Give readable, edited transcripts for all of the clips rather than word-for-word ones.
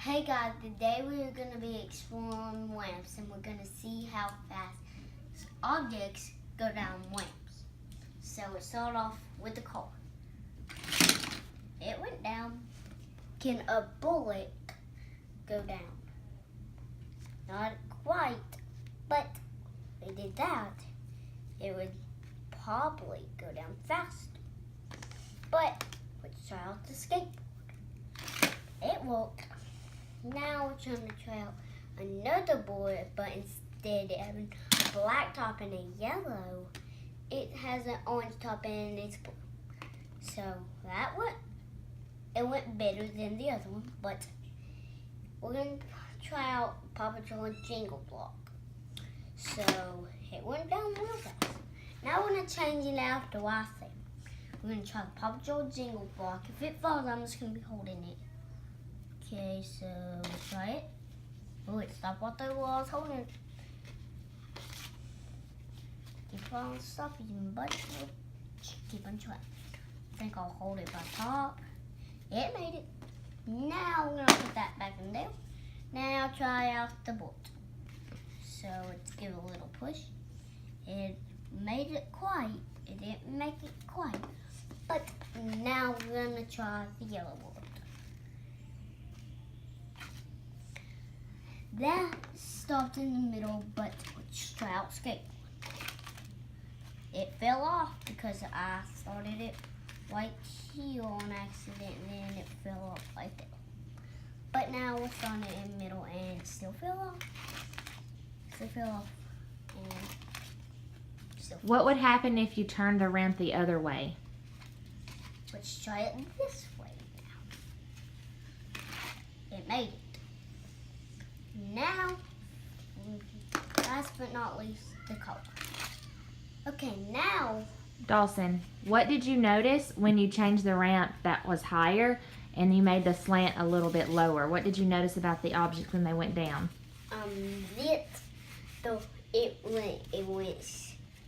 Hey guys, today we're going to be exploring ramps and we're going to see how fast objects go down ramps. So we start off with the car. It went down. Can a bullet go down? Not quite, but if they did that, it would probably go down fast. But let's try out the skateboard. It worked. Now we're trying to try out another board, but instead of having a black top and a yellow, it has an orange top and it's blue. So that it went better than the other one, but we're going to try out Paw Patrol and Jingle Block. So it went down real fast. Now we're going to change it out to I think. We're going to try the Paw Patrol Jingle Block. If it falls, I'm just going to be holding it. Okay, so let's try it. Oh, it stopped what I was holding. Keep on stopping, but keep on trying. I think I'll hold it by top. It made it. Now we're gonna put that back in there. Now try out the board. So let's give it a little push. It made it quite. It didn't make it quite. But now we're gonna try the yellow board. That stopped in the middle, but let's try out skateboard. It fell off because I started it right here on accident, and then it fell off like that. But now we're starting it in the middle, and it still fell off. Still fell off. And still fell What would happen if you turned the ramp the other way? Let's try it this way now. It made it. Now, last but not least, the color. Okay, now... Dawson, what did you notice when you changed the ramp that was higher and you made the slant a little bit lower? What did you notice about the objects when they went down?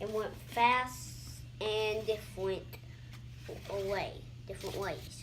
It went fast and different ways.